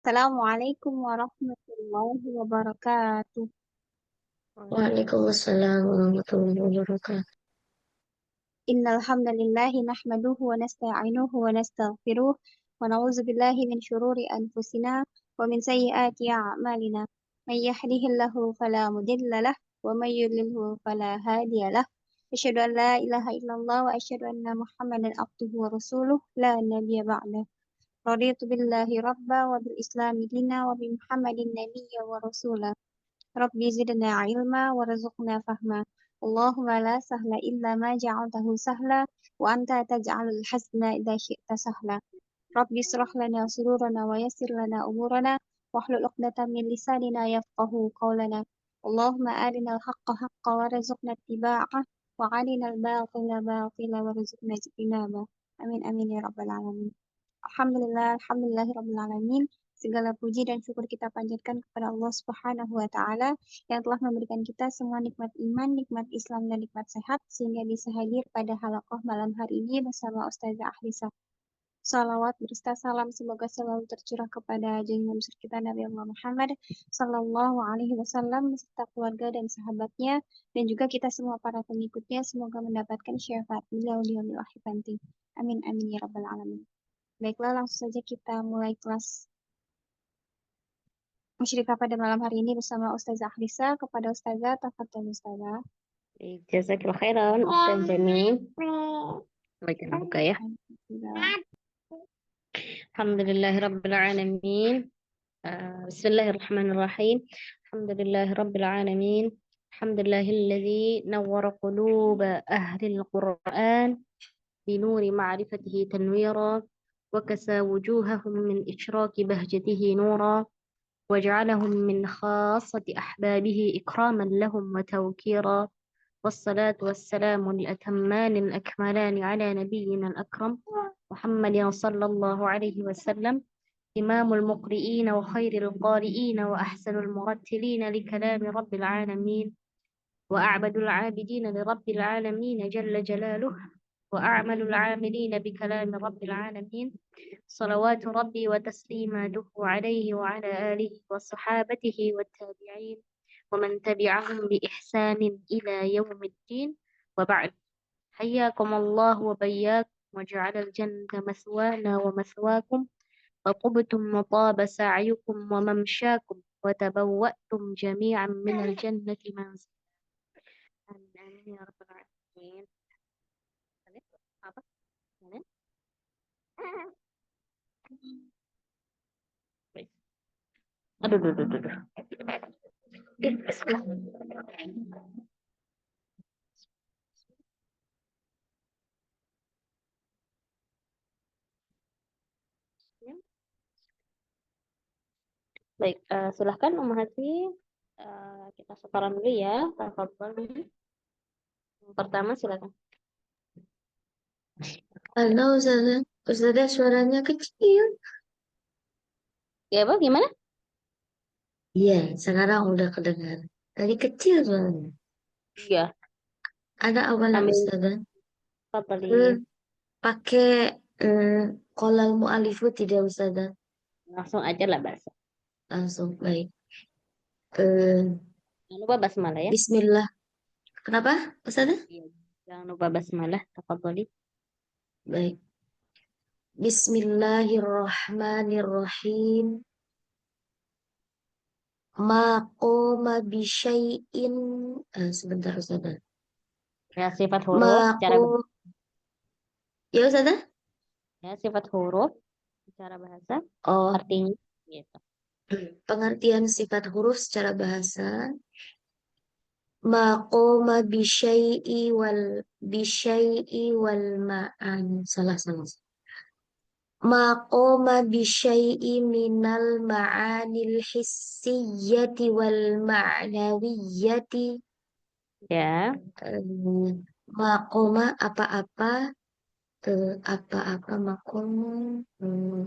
Assalamualaikum warahmatullahi wabarakatuh. Waalaikumsalam warahmatullahi wabarakatuh. Innal hamdalillahi nahmaduhu wa nasta'inuhu wa nastaghfiruh wa na'udzu billahi min shururi anfusina wa min sayyiati a'malina. May yahdihillahu fala mudilla lah wa may yudlilhu fala hadiya lah. Asyhadu an la ilaha illallah wa asyhadu anna Muhammadan abduhu wa rasuluh la nabiyya ba'dah. Raditu billahi rabba wa bil islami dina wa bi Muhammadin nabiyya wa rasula. Rabbi zidna ilma warzuqna fahma. Allahumma la sahla illa ma ja'altahu sahla wa anta taj'alul hazna idza syi'ta sahla. Rabbi israh lana sururana wa yassir lana umurana wahlul 'uqdatam min lisanina yafqahu qawlana. Allahumma arinal haqqa haqqa warzuqna ittiba'ah wa arinal batila batila warzuqna ijtinaba. Amin amin ya rabbal alamin. Alhamdulillah, alhamdulillahirabbil alamin. Segala puji dan syukur kita panjatkan kepada Allah Subhanahu wa taala yang telah memberikan kita semua nikmat iman, nikmat Islam dan nikmat sehat sehingga bisa hadir pada halaqah malam hari ini bersama Ustazah Ahlisa. Salawat berserta salam semoga selalu tercurah kepada junjungan besar kita Nabi Allah Muhammad Sallallahu Alaihi Wasallam beserta keluarga dan sahabatnya dan juga kita semua para pengikutnya semoga mendapatkan syafaat beliau di yaumil akhir nanti. Amin amin ya rabbal alamin. Baiklah, langsung saja kita mulai kelas musyrikah pada malam hari ini bersama Ustazah Ahlisa. Kepada Ustazah, tafadhol Ustazah. Jazakillah khairan, Ustaz Jamil. Baik, kita buka ya. Alhamdulillahirabbil alamin. Bismillahirrahmanirrahim. Alhamdulillahirabbil alamin. Alhamdulillahilladzi nawwara quluba ahlil Qur'an بنور معرفته تنويرا وكسى وجوههم من إشراق بهجته نورا وجعلهم من خاصة أحبابه إكراما لهم وتوكيرا والصلاة والسلام الأتمان الأكملان على نبينا الأكرم محمد صلى الله عليه وسلم إمام المقرئين وخير القارئين وأحسن المرتلين لكلام رب العالمين وأعبد العابدين لرب العالمين جل جلاله وأعمل العاملين بكلام رب العالمين صلوات ربي وتسليماته عليه وعلى آله وصحابته والتابعين ومن تبعهم بإحسان إلى يوم الدين وبعد حياكم الله وبياكم وجعل الجنة مثوانا ومثواكم وطبتم وطاب سعيكم وممشاكم وتبوأتم جميعا من الجنة منزلا آمين يا رب العالمين. Apa? Mana? Baik. Aduh, aduh, aduh, aduh. Bismillah. Baik, silahkan Umahati, kita setoran dulu ya. Tafadhol. Yang pertama silakan. Halo Ustazah, Ustazah suaranya kecil. Ya, Pak, gimana? Iya, sekarang udah kedengar. Tadi kecil suaranya. Iya, Ada awalan sambil Ustazah. tadi Pakai kolal mu'alifu tidak Ustazah? langsung aja lah bahasa. Langsung baik. Eh, Jangan lupa basmalah ya. Bismillah. Kenapa Ustazah? Iya, jangan lupa basmalah. Tafadholi. Baik. Bismillahirrahmanirrahim. Maqoma bisyai'in. Sebentar Ustazah. Ya, sifat huruf secara Maqom. Ya Ustazah? ya, sifat huruf secara bahasa Oh, artinya gitu. pengertian sifat huruf secara bahasa. Maqoma bisyai'i wal ma'an. Salah, salah. Maqoma bisyai'i minal ma'anil hissiyyati wal ma'nawiyyati. Ya, Maqoma apa-apa. Apa-apa maqoma.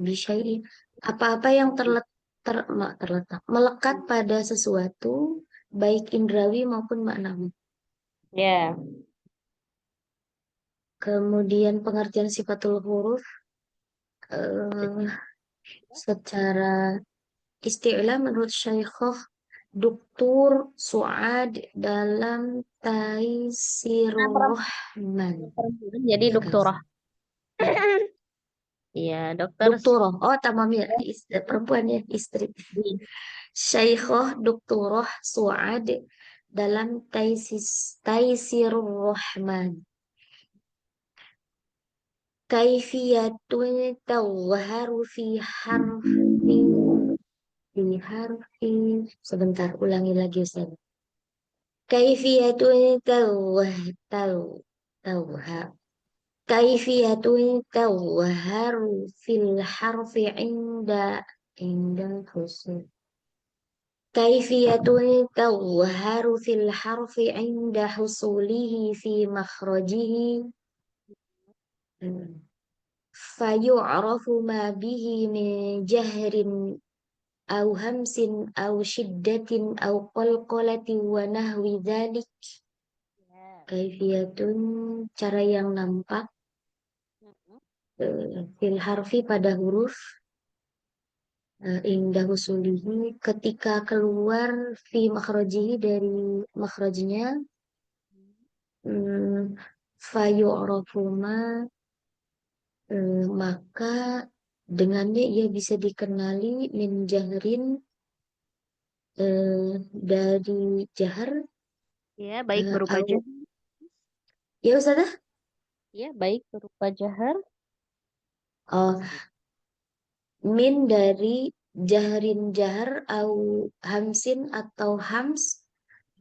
Bisyai'i. Apa-apa yang terletak. Melekat pada sesuatu. Baik indrawi maupun maknawi. ya, Kemudian pengertian sifatul huruf eh, secara isti'la menurut Syaikhah Dr. Suad dalam Taisirur Rahman. Jadi Ya kan? doktorah. Iya, dokter. Doktorah. Oh, tamam ya. Perempuan ya, istri. Syaikhah Doktorah Suad dalam Taisirur Rahman. Kaifiyatun tawharu fi harfin sebentar ulangi lagi Ustaz. Kaifiyatun tawhar kaifiyatun tawharu fil harfi inda husul. Kaifiyatun tawharu fil harfi inda husulihi fi makhrajihi. Fayu'rafu ma bihi min jahrin aw hamsin aw shiddatin aw qalqalatin wa nahwi dzalik. Kaifiyatun cara yang nampak fil harfi pada huruf indah usulihi ketika keluar fi makhrajihi dari makhrajnya fayu'rafu ma maka dengannya ia bisa dikenali min jahrin dari jahar Ya, baik berupa au jahar. ya Ustazah. Ya, baik berupa jahar. Oh, min dari jahrin jahar au hamsin atau hams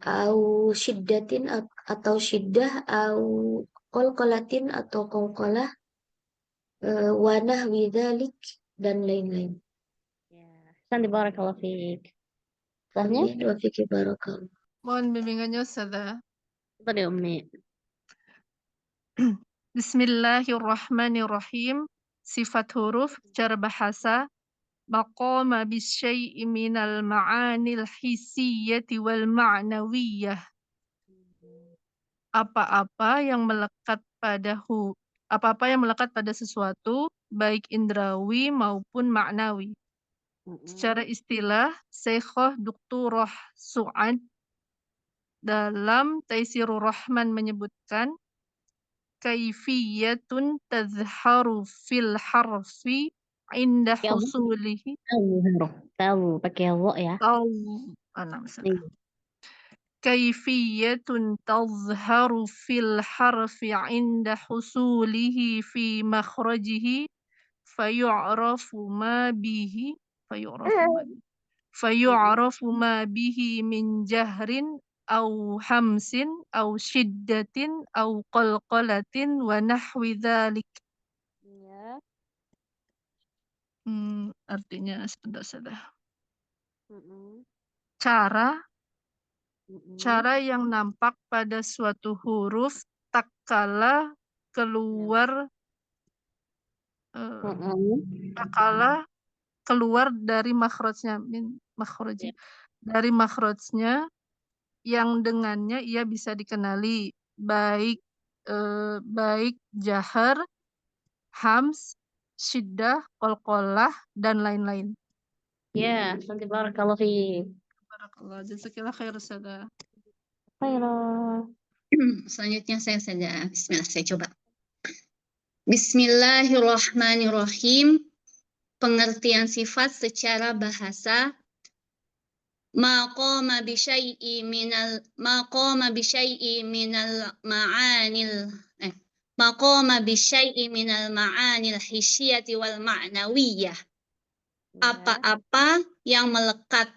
au syiddatin atau syiddah au qalqalatin atau qalqalah wa nahwi dzalik dan lain-lain. Ya, Santi barakallahu fiik. Soalnya, Amin wa fiki barakallah. Mohon bimbingannya Ustazah. tadi Umi. Bismillahirrahmanirrahim. Sifat huruf cara bahasa maqama bisyai'i minal ma'anil hissiyyati wal ma'nawiyyah. Apa-apa yang melekat pada sesuatu baik indrawi maupun maknawi. Secara istilah Syaikhah Doktorah Su'ad dalam Taisirur Rahman menyebutkan kaifiyatun tazharu fil harfi inda Pakai Allah. husulihi Tahu pakai Allah ya. masalah. Kaifiyatun tazharu fil harfi inda husulihi fi makhrajihi fayu'rafu ma bihi min jahrin au hamsin au shiddatin au qalqalatin wa nahwi dzalik. Ya. Artinya sebentar. Mm-mm. Cara yang nampak pada suatu huruf tak kala keluar dari makhrajnya Ya. dari makhrajnya yang dengannya ia bisa dikenali baik jahar, hams, syiddah, qalqalah dan lain-lain. Ya, Santi barakallahu fiik. Barakallah, jazakillah khair Ustazah. Khairan. Selanjutnya saya saja. Bismillah, saya coba. Bismillahirrahmanirrahim. Pengertian sifat secara bahasa. Maqama bisyai'i minal ma'anil hisyati wal ma'nawiyah. Apa-apa yang melekat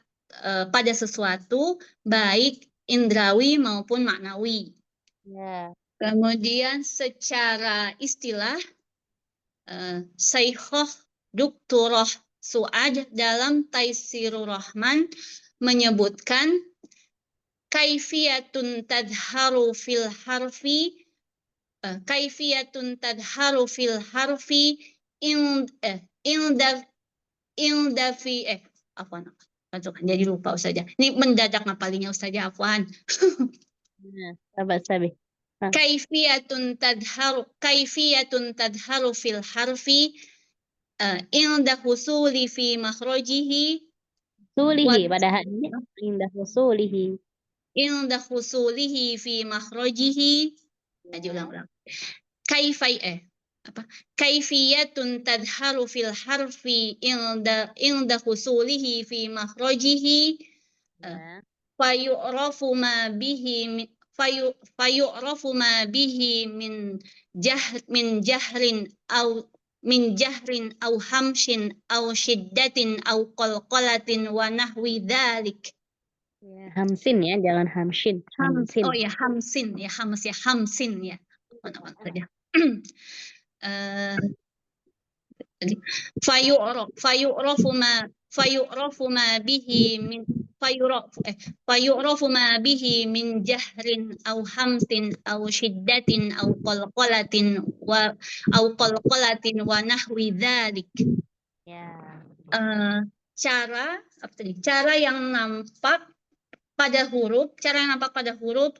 pada sesuatu baik indrawi maupun maknawi. Ya. Kemudian secara istilah Syaikhah Doktorah Su'ad dalam Taisirur Rahman menyebutkan kaifiyatun tadharu fil harfi jadi lupa Ustazah. Ini mendadak ngapalinya Ustazah, afwan. Sabi. Kaifiyatun tadharu fil harfi inda husuli fi makhrajihi Husulihi pada hadnya indah husulihi. inda husulihi fi makhrajihi. Ulang-ulang. Apa? Kaifiyatun tadharu fil harfi inda husulihi fi makhrajihi. Ya. Fayu'rafu ma bihi fayu'rafu ma bihi min jahrin aw hamshin aw shiddatin aw qalqalatin wa nahwi dzalik. Ya, hamsin ya, jangan hamshin. Hamsin. Oh ya, hamsin ya, hamsin ya. Mana saja. Fayu'rafu ma bihi min fayu'rafu ma bihi min jahrin aw hamsin aw shiddatin aw qalqalatin wa nahwi dzalik. Ya. Cara yang nampak pada huruf,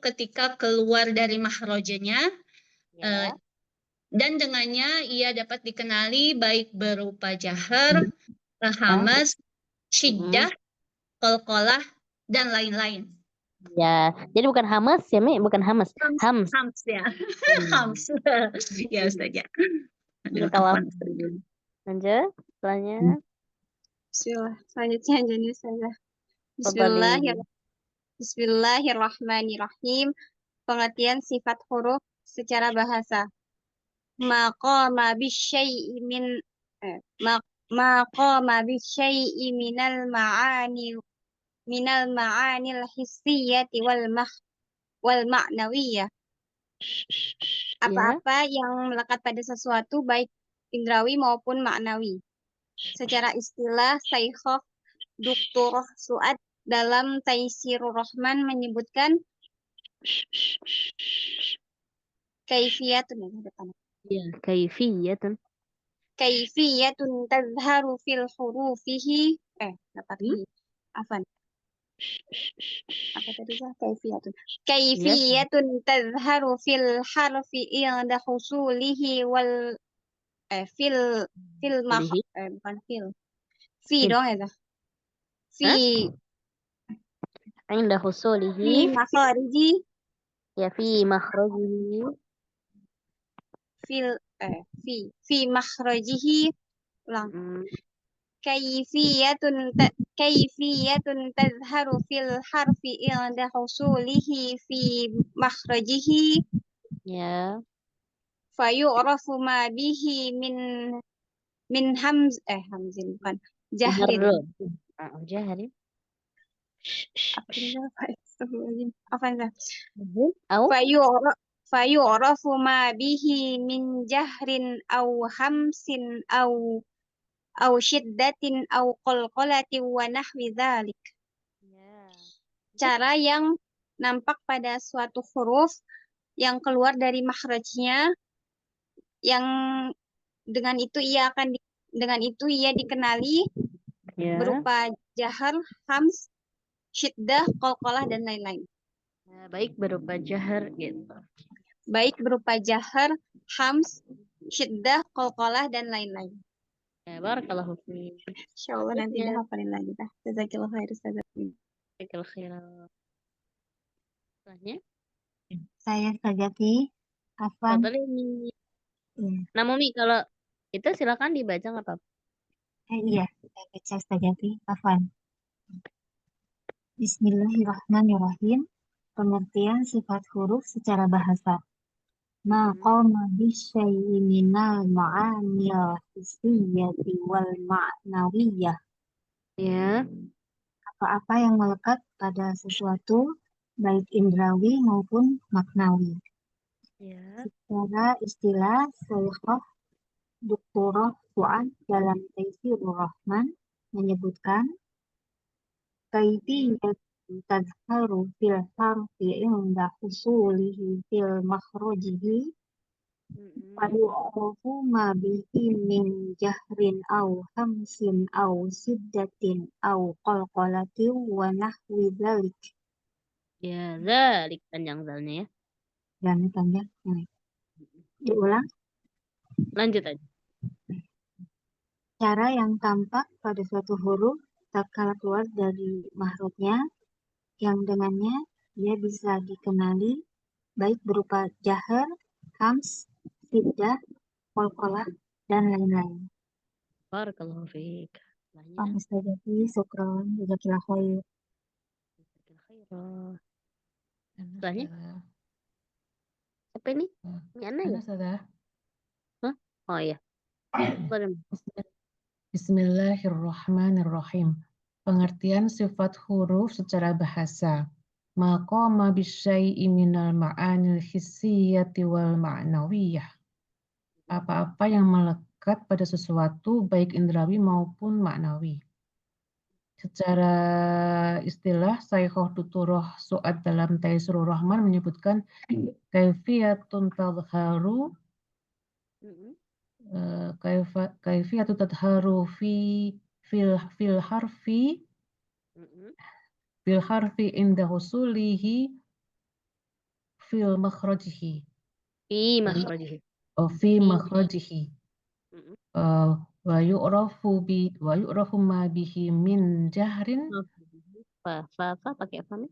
ketika keluar dari makhrajnya, Ya. dan dengannya ia dapat dikenali baik berupa jahar, hamas, syiddah, qalqalah, dan lain-lain. Ya, jadi bukan hamas ya, Mi? Bukan hamas. Hams. Hams ya. Hams. Ya, Ustaz ya. Aduh, Kalau afwan. lanjut, setelahnya. Bismillah. Selanjutnya jadi saya. Tafadhali. Bismillahirrahmanirrahim. Pengertian sifat huruf secara bahasa. Maqama bisyai'i min maqama bisyai'i minal ma'anil hissiyati wal ma'nawiyah. Apa-apa yang melekat pada sesuatu baik indrawi maupun maknawi. Secara istilah Syaikh Dr. Su'ad dalam Taisirur Rahman menyebutkan kaifiyatun Ya, kaifiyatun. kaifiyatun tazharu fil hurufihi afan. Apa tadi sah? Kaifiyatun tazharu fil harfi inda husulihi wal fil bukan fil. Fi dong ya. Fi Inda fi husulihi. makhariji Ya, fi makhrajihi. fi makhrajihi ulang. Kaifiyatun tazharu fil harfi inda husulihi fi makhrajihi. Ya. Fayu'rafu ma bihi min hamzin bukan jahrin. Jahrin. Apa itu? Au Fayu'rafu ma bihi min jahrin aw hamsin aw shiddatin aw qalqalatin wa nahwi dzalik. Cara yang nampak pada suatu huruf yang keluar dari makhrajnya, yang dengan itu ia dikenali berupa jahar, hams, syiddah, qalqalah, dan lain-lain. Ya, baik berupa jahar gitu. Baik berupa jahar, hams, syiddah, qalqalah, dan lain-lain. Ya, barakallahu fiik. Insyaallah nanti dah hafalin lagi dah. Jazakillah khair Ustazah. Jazakallahu khairan. Setelahnya, Saya Sajati. Afwan. Fadhali. Nah, Mumi, kalau itu silakan dibaca nggak apa-apa. Iya, saya baca Sajati. Afwan. Bismillahirrahmanirrahim. Pengertian sifat huruf secara bahasa. Maqama bisyai'i minal ma'anil hissiyati wal ma'nawiyah. Ya. Apa-apa yang melekat pada sesuatu, baik indrawi maupun maknawi. Ya. Secara istilah Syaikh Dr. Su'ad dalam Taisirur Rahman menyebutkan kaifiyatun tazharu fil harfi inda husulihi fil makhrajihi fayu'rafu ma bihi min jahrin aw hamsin aw siddatin aw qalqalatin wa nahwi dzalik. Ya, dzalik panjang zalnya ya. Dan panjang. Diulang. Lanjut aja. Cara yang tampak pada suatu huruf tatkala keluar dari makhrajnya yang dengannya ia bisa dikenali baik berupa jahar, hams, siddah, qalqalah, dan lain-lain. Barakallahu fiik. Setelahnya, Ustazati, syukran, jazakallah khair. khairah. Ana Setelahnya, Ustazah. apa ini? Oh, Ini Ana Ana ya? Ustazah. Hah? Oh iya. Boleh. Bismillahirrahmanirrahim. Pengertian sifat huruf secara bahasa. Maqama bisyai'i minal ma'anil hissiyati wal ma'nawiyah. Apa-apa yang melekat pada sesuatu baik indrawi maupun maknawi. Secara istilah, Syaikh Tuturoh Su'ad dalam Taisirur Rahman menyebutkan kaifiyatun tadharu Mm-mm. kaifiyatun tadharu fil harfi Mm-mm. bil harfi inda husulihi fil makhrajihi Fi makhrajihi. fi Fi. makhrajihi Mm-mm. wa yu'rafu ma bihi min jahrin Fa pakai fa nih?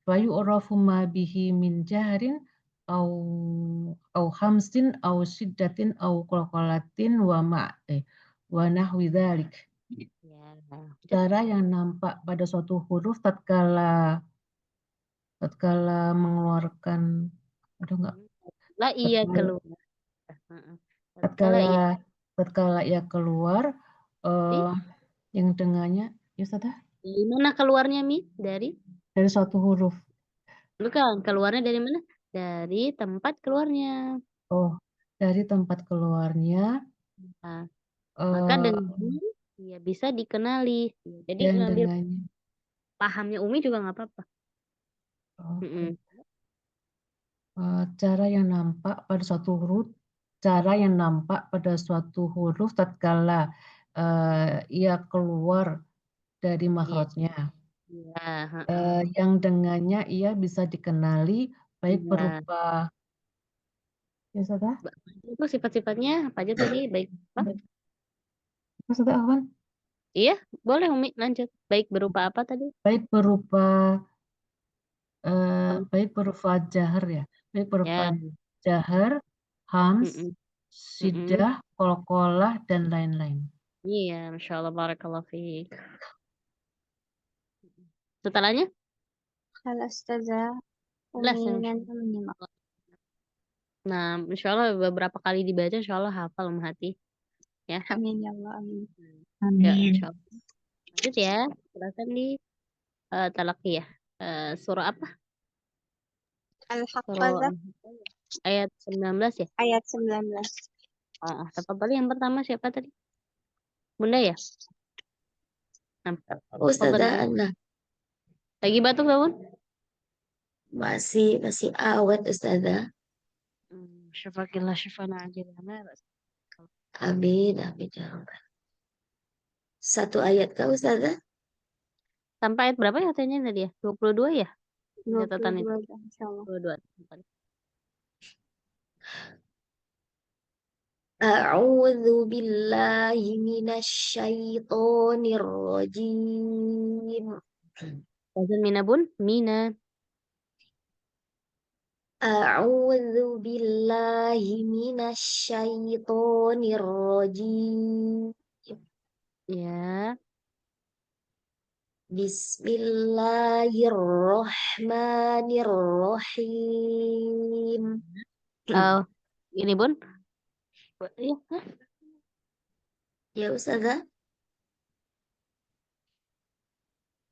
wa yu'rafu ma bihi min jahrin au hamsin au syiddatin au qalqalatin wa nahwi dzalik. Ya. Cara yang nampak pada suatu huruf tatkala mengeluarkan Lah iya tatkala keluar. Heeh. Tatkala iya tatkala ia keluar Di? yang dengannya ya Ustazah, Dari mana keluarnya Mi? Dari? dari suatu huruf. Bukan, keluarnya dari mana? Dari tempat keluarnya. Oh, dari tempat keluarnya Nah, maka eh, dengan ya bisa dikenali. Jadi yang ngambil dengannya. pahamnya Umi juga nggak apa-apa. Oh, Mm-mm. cara yang nampak pada suatu huruf, tatkala ia keluar dari Iya. makhrajnya. Iya, heeh. Yang dengannya ia bisa dikenali baik Iya. berupa ya Ustazah? Itu sifat-sifatnya apa aja tadi? Baik apa? Ustazah Ahwan? Iya, boleh Umi lanjut. Baik berupa apa tadi? Baik berupa Tem- jahar ya, baik berupa Ya. jahar, hams, Mm-mm. Mm-mm. syiddah, qalqalah, dan lain-lain. Iya, Masya Allah, barakallahu fiik. Setelahnya? Halo Ustazah, Jelas ya, Umi Masya nanti menyimak. Nah, Insya Allah beberapa kali dibaca, Insya Allah hafal hati. Ya, Amin ya Allah, amin. ya Insya Allah. Lanjut ya, silakan di Talaqiyah. Surah apa? Al-Haqqadzah Surah ayat 19 ya? ayat 19. Tafadhali yang pertama siapa tadi? Bunda ya? Nah, Ustazah tafadhali. Ana Lagi batuk gak, Bun? masih awet Ustazah. Syafakillah syafana ajilana. Amin amin ya Rabbal. Satu ayat kah Ustazah? Sampai ayat berapa ya katanya tadi ya? 22 ya? Catatan itu. 22 insyaallah. 22. A'udzu billahi minasyaitonir rajim. Wazan Mina, Bun? Mina. A'udzu billahi minasyaitonir rajim. Ya. Bismillahirrahmanirrahim. Ini, Bun. Ya. Ya Ustazah.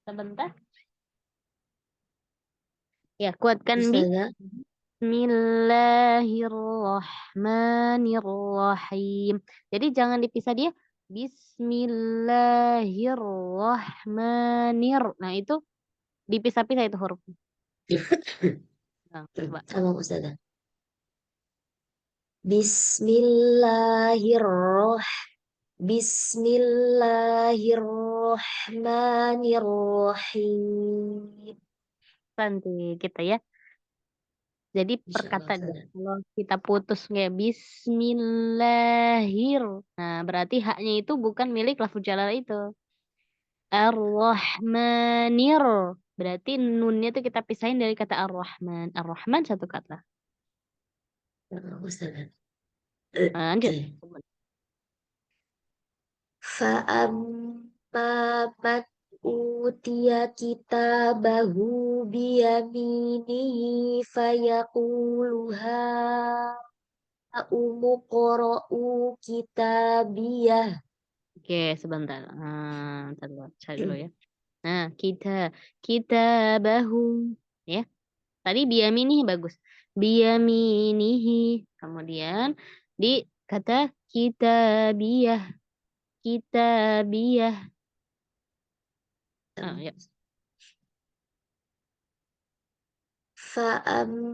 Sebentar. Ya, kuatkan Bi. Ustazah. Bismillahirrahmanirrahim. Jadi jangan dipisah dia. Bismillahirrahmanir. Nah, itu dipisah-pisah itu hurufnya. Nah, coba. Sama Ustazah. Bismillahirrahmanirrahim. Nanti kita ya. Jadi Insya Allah, perkataan Ustazah. kalau kita putus kayak Bismillahir. Nah, berarti haknya itu bukan milik lafuz jalalah itu. Ar-Rahmanir. Berarti nunnya tuh kita pisahin dari kata Ar-Rahman. Ar-Rahman satu kata. Ustazah. Lanjut. Fa'amma man utiya kitabahu biyaminihi fayaquluha umuqra'u kitabiyah. Oke, sebentar. Ntar dulu, cari dulu ya. Nah, kita bahu ya. Tadi biyaminihi bagus. Biyaminihi. Kemudian di kata kitabiyah. Kitabiyah. Ya. Fa'amma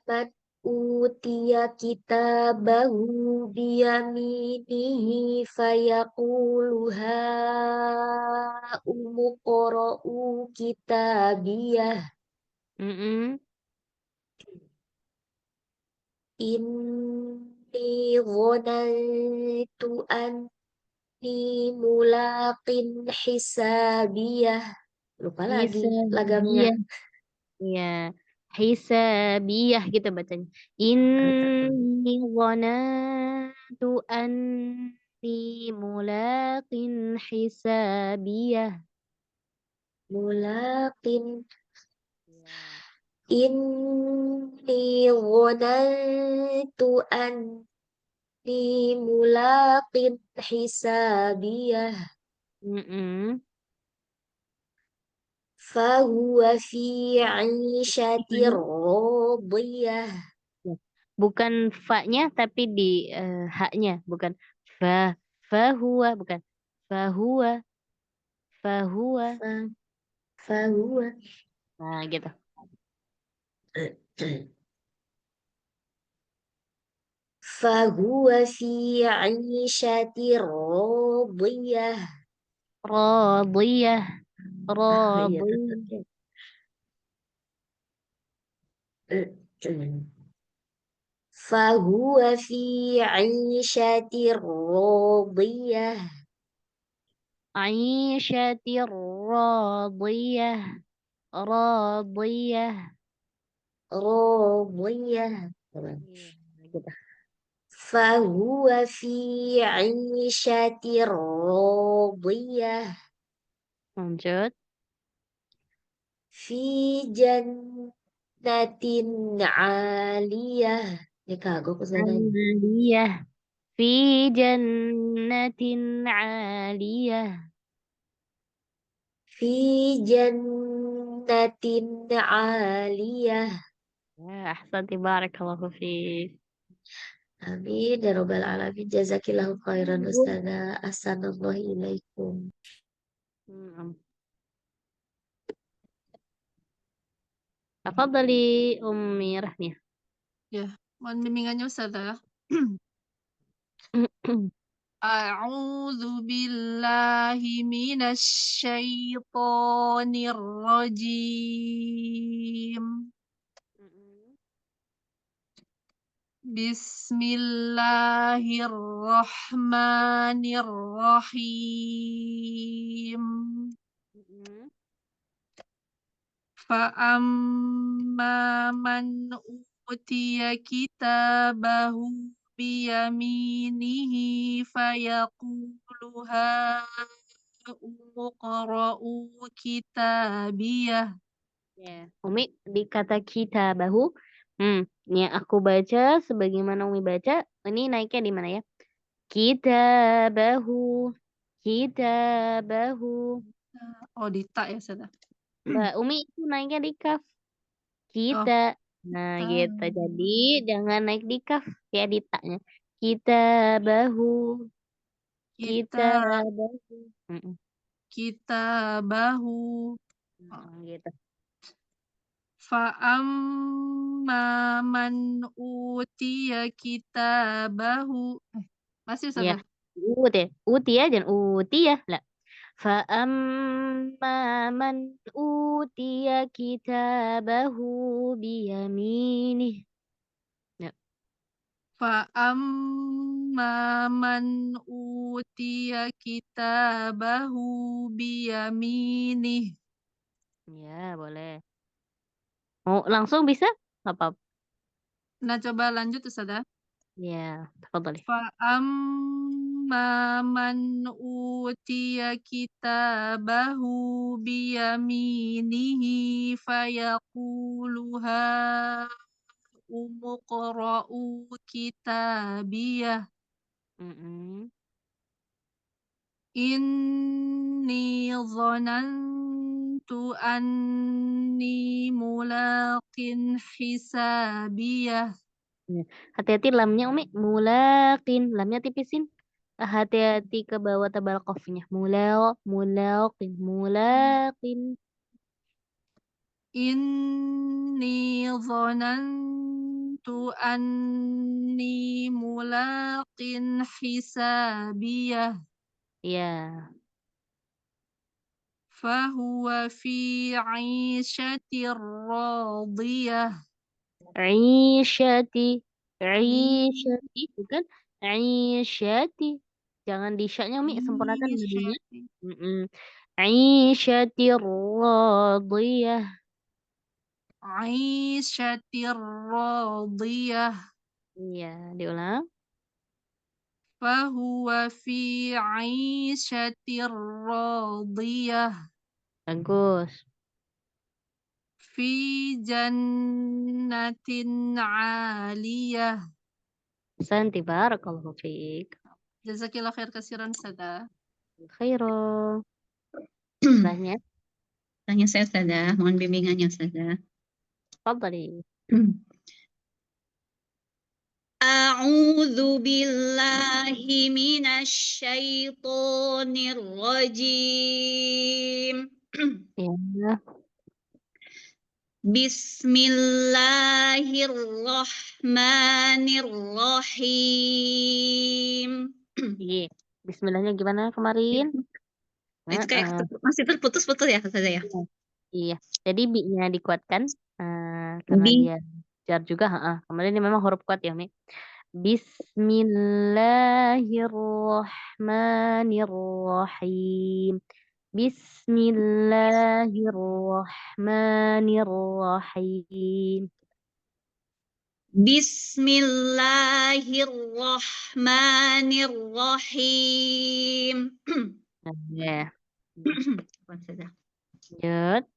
man utiya kitabahu biyaminihi fayaquluha umuqra'u kitabiyah. Mm-mm. Inni dhanantu anni mulaqin hisabiyah. Lupa lagi lagamnya. Hisabiyah. Ya. Hisabiyah gitu bacanya. Inni dhanantu anni mulaqin hisabiyah. Mulaqin. Ya. Inni dhanantu anni mulaqin hisabiyah. Mm-mm. Fahuwa fi 'ishatir radiyah. Ya. Bukan fa-nya tapi di haknya, bukan fa fahuwa, bukan fahuwa fahuwa. Fa- Fahuwa Nah, gitu. Fahuwa fi 'ishatir radiyah. Radiyah, Iya radiyah. tetap. Fahuwa fi 'ishatir radiyah. Aisyatir radiyah, radiyah. Radiyah. Iya, gitu. Fahuwa fi 'ishatir radiyah. Lanjut. Fi jannatin 'aliyah. Ini kagok Ustazah. Aliyah, fi jannatin aliyah. Fi jannatin 'aliyah. Ya, ahsanti barakallahu fiik. Amin ya rabbal alamin. Jazakillahu khairan Ustazah. Ahsanallahu ilaikum. Hmm. Tafadhali Ummi Rahmiyah. Ya, mohon bimbingannya Ustazah. A'udzu billahi minasy syaithanir rajim. Bismillahirrahmanirrahim. Fa'amma man utiya kitabahu biyaminihi fayaqulu ha'umqra'u kitabiyah. Ya, Umi di kata kita bahu. Ini aku baca sebagaimana Umi baca. Ini naiknya di mana ya? Kita bahu, kita bahu. Oh, di ta ya, Ustazah. Mbak Umi itu naiknya di kaf. Oh, Kita. Nah, ta. gitu. Jadi jangan naik di kaf kayak di ta-nya. Kita bahu, kita Kita bahu. Mm-mm. kitabahu. Gitu. Fa'amma man utiya kitabahu. Masih Ya, Ustazah? uti ya, jangan uti ya. Lah. فأما من أوتي كتابه بيمينه. Ya. Fa'amma man utiya kitabahu biyaminih. Ya, boleh. Mau langsung bisa? Nggak apa-apa. Nah, coba lanjut Ustazah. Ya, tafadhali. Fa'amma man utiya kitabahu biyaminihi fayaqulu umuqra'u kitabiyah. Mm-mm. Inni dhanantu anni mulaqin hisabiyah. Ya. Hati-hati lamnya Umi. Mulaqin. Lamnya tipisin. Hati-hati ke bawah tebal qafnya. Mulaqin. Mulaqin. Inni dhanantu anni mulaqin hisabiyah. Ya. Fahuwa fi 'ishatir radiyah. Aisyati. Aisyati. Bukan. Aisyati. Jangan di syaknya Umi. Sempurnakan madinya. Ishati. Aisyati radiyah. Aisyatir radiyah. Iya, diulang. Fahuwa fi 'ishatir radiyah. Bagus. Fi jannatin 'aliyah. Santi barakallahu fiik. Jazakillah khair kasiran Ustazah. Khairan. Setelahnya, Tanya saya Ustazah, mohon bimbingannya Ustazah. tafadhali. A'udzu billahi minasy syaithanir rajim. Ya. Bismillahirrahmanirrahim. Iya. Bismillahnya gimana kemarin? Itu kayak Heeh. masih terputus-putus ya Ustazah ya? Iya. Jadi bi-nya dikuatkan karena Bi. dia jar juga. Kemarin ini memang huruf kuat ya, Mi. Bismillahirrahmanirrahim. Bismillahirrahmanirrahim. Bismillahirrahmanirrahim. Ya. Ustazah. Lanjut.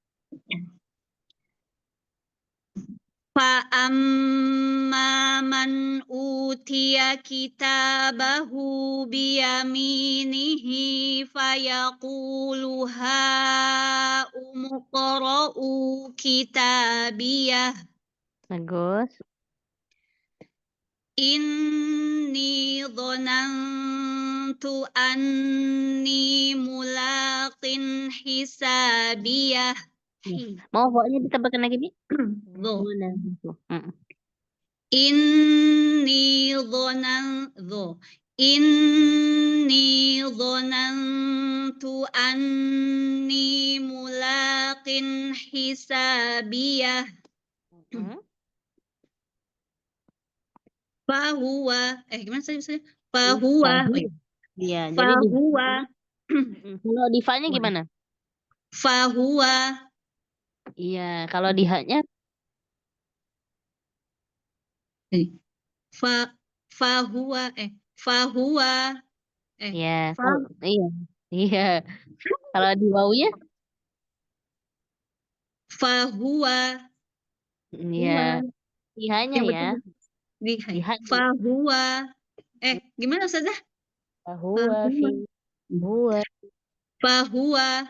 Fa'amma man utiya kitabahu biyaminihi fayaqulu umqra'u kitabiyah. Bagus. Inni dhanantu anni mulaqin hisabiyah. Mau pokoknya ditambahkan lagi, Mi? Dho. Dhanantu. Inni dhanantu anni mulaqin hisabiyah. Fahuwa gimana saya? Fahuwa. Iya, jadi Fahuwa. kalau di fa-nya gimana? Fahuwa. Iya, kalau di ha-nya Fahuwa. Fahuwa. iya, iya. Iya. Kalau di wawunya? Fahuwa. Iya. Di ha-nya ya. Di ha. fahuwa. Gimana Ustazah? Fahuwa fi huwa. Fahuwa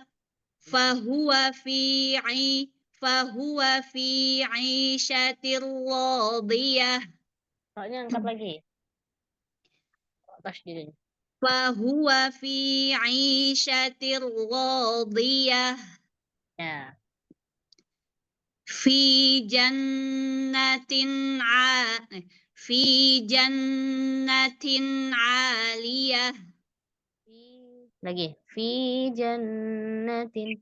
fi 'ishatir radiyah. Soalnya angkat lagi. Tasydidnya. Fahuwa fi 'ishatir radiyah. Ya. Fi jannatin 'aliyah. Lagi. Fi jannatin.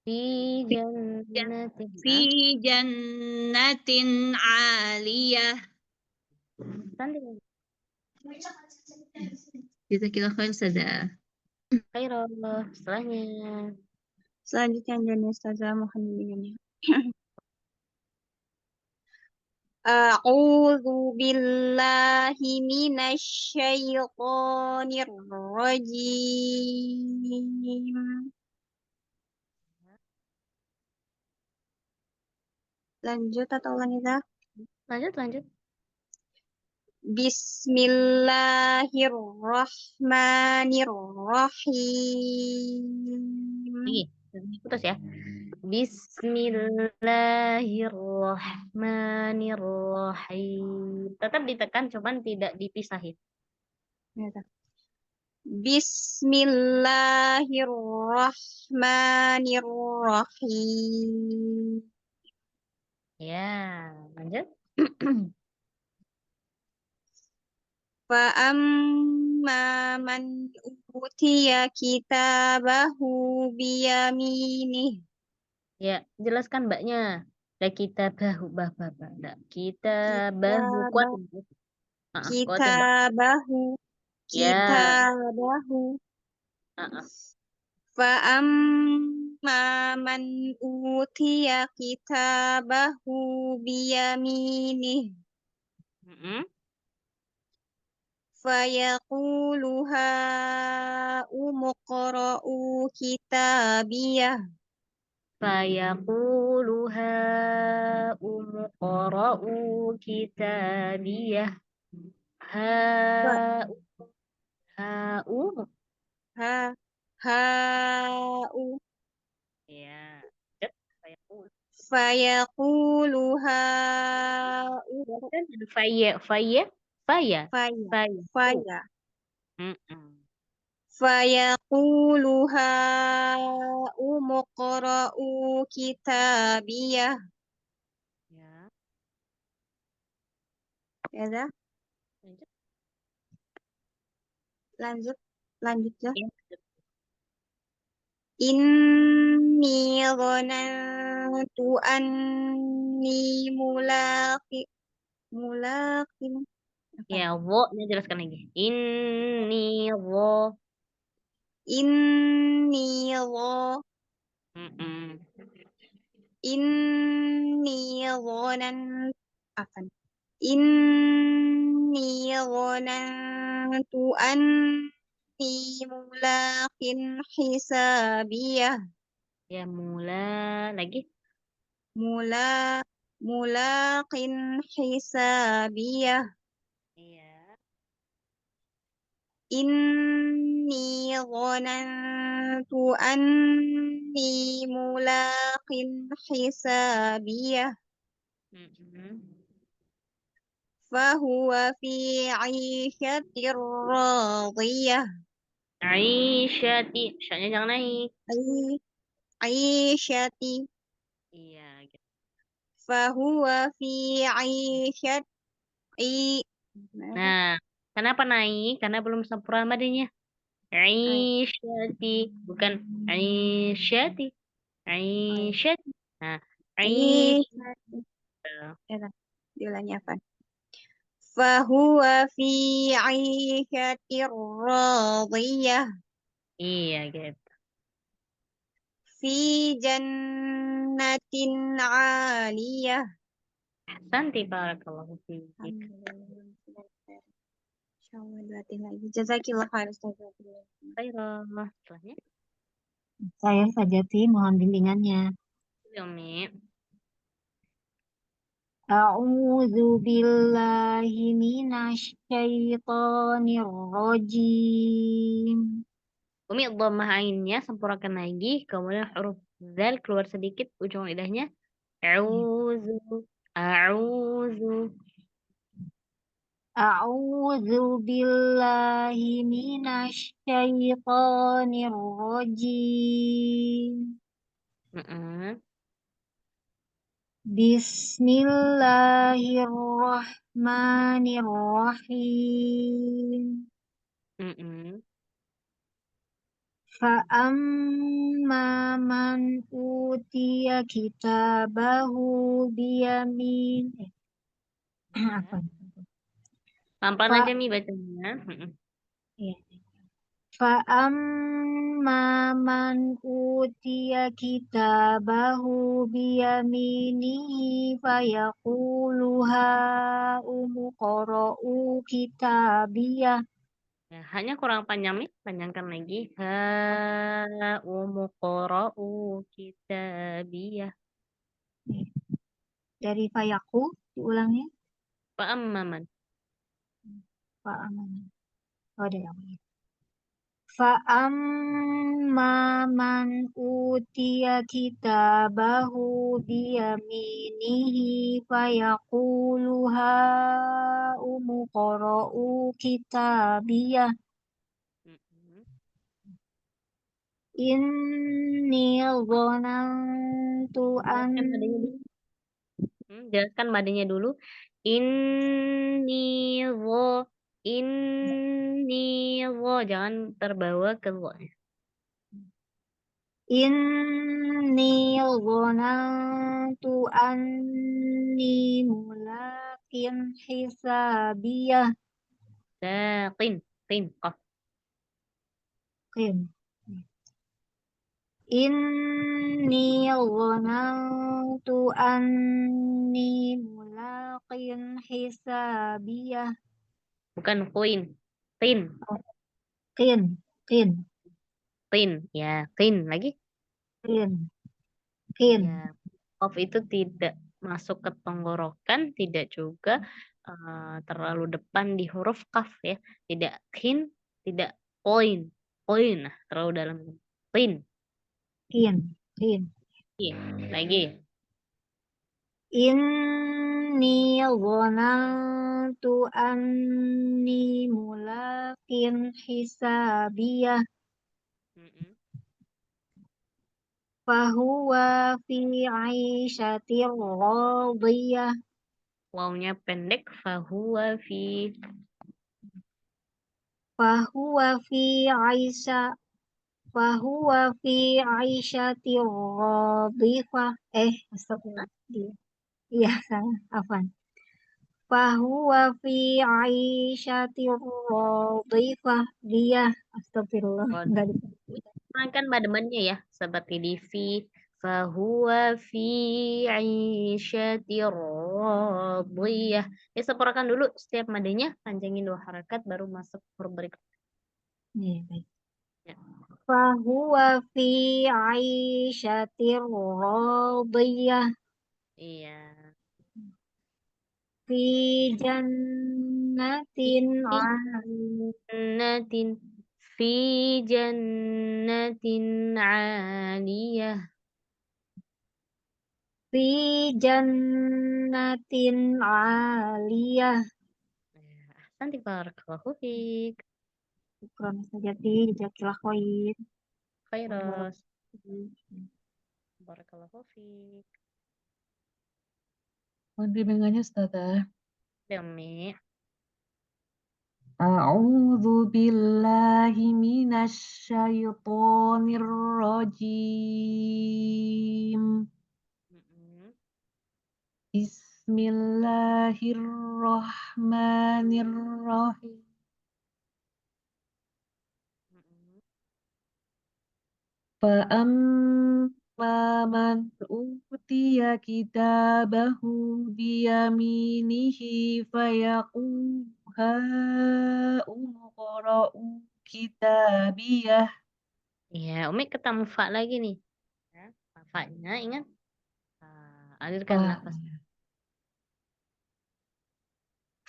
Fi jannatin. Fi jannatin 'aliyah. Santai. Jazakillah khair Ustazah. Khairullah. Setelahnya. Selanjutnya jadi Ustazah, mohon bimbingannya. A'udzu billahi minasyaitonir rajim. Lanjut atau ulang ya? Lanjut. Bismillahirrahmanirrahim. Lagi. Putus ya. Bismillahirrahmanirrahim. Tetap ditekan, cuman tidak dipisahin. Ya, tak. Bismillahirrahmanirrahim. Ya, lanjut. Fa'amma man utiya kitabahu biyaminih. Ya, jelaskan mbaknya. Ada kita bahu, Ada kita bahu kuat. Kuatin mbak. Kitabahu. Fa'amma man utiya kitabahu biyaminih. Fayaqulu ha'umuqra'u kitabiyah. Fayaqulu ha'umuqra'u kitabiyah. Ha'u. Ha'u. Ya. Fayaqulu. Fayaqulu ha'u. Faya. Fayaqulu ha'umuqra'u kitabiyah. Ya. Ya dah. Lanjut ya. Inni dhanantu anni mulaqin. Ya, wo-nya jelaskan lagi. Inni wo. Inni dhanantu anni mulaqin hisabiyah. Ya, lagi. Mulaqin hisabiyah. Iya. Inni dhanantu anni mulaqin hisabiyah. Fahuwa fi 'ishatir radiyah. Aisyati. Syaknya jangan naik. 'Isyati. Iya, gitu. Fahuwa fi 'isyati. Nah, kenapa naik? Karena belum sempurna madanya. Aisyati, bukan Aisyati. Aisyati. Nah, Isyati. Diulangi apa? Fahuwa fi 'ishatir radiyah. Iya, gitu. Fi jannatin 'aliyah. Santi barakallahu fiik. Insyaallah dilatih lagi. Jazakillah khair Ustazah. Khairah. Setelahnya. Saya Sajati, mohon bimbingannya. Umi. A'udzu billahi minasyaitonir rajim. Umi dhammah ainnya sempurnakan lagi, kemudian huruf zal keluar sedikit ujung lidahnya. A'udzu. A'udzu billahi minasyaitonir rajim. Bismillahirrahmanirrahim. Fa'amma man utiya kitabahu biyamin. Apa? Pelan-pelan Fa aja Mi bacanya. iya. Fa'amma man utiya kitabahu biyaminihi fayaqulu ha'umqra'u kitabiyah. Ya, hanya kurang panjang Mi, panjangkan lagi. Umuqra'u kitabiyah. Dari fayaku diulangnya. Fa'amman. Fa'amma. Oh, dari awal. Fa'amma man utiya kitabahu biyaminihi fayaqulu ha'umqra'u kitabiyah. Inni dhanantu an Jelaskan madanya dulu. Jelaskan madanya dulu. Inni wo, jangan terbawa ke wo. Inni dhanantu anni mulakin hisabiyah. Qaf. Qim. Inni dhanantu anni mulakin hisabiyah. Bukan queen. Tin. Qin. Qin. Tin. Ya, tin lagi. Qin. Qin. Ya, qaf itu tidak masuk ke tenggorokan, tidak juga terlalu depan di huruf kaf ya. Tidak kin, tidak poin. Poin, nah, terlalu dalam. Tin. Qin. Qin. Iya, lagi. Inni dhanantu anni mulakin hisabiyah. Fahuwa fi 'aishatir radiyah. Wawnya pendek. Fahuwa fi. Fahuwa fi 'aisha Fahuwa fi 'aishatir radiyah. Astagfirullah. Iya, salah. Afwan. Fahuwa fi 'aishatir radiyah. Dia. Astagfirullah. Enggak Kan bademannya ya, seperti di fi. Fahuwa fi 'isyatir radiyah. Ya, sempurnakan dulu setiap madanya, panjangin 2 harakat baru masuk huruf berikutnya. Iya, baik. Ya. Fahuwa fi 'aishatir radiyah. Iya. Fi jannatin 'aliyah. Fi jannatin 'aliyah. Fi jannatin 'aliyah. Ahsanti barakallahu fiik. Syukran sajati jazakillah khair. Khairas. Barakallahu fiik. Mohon bimbingannya Ustazah. Demi. A'udzu billahi minasy syaithanir rajim. Bismillahirrahmanirrahim. Fa'amma man utiya kitabahu biyaminihi fayaqulu ha'umqra'u kitabiyah. Ya, Umi ketemu fa lagi nih. Ya, fa-nya ingat. Alirkan Fa. nafas.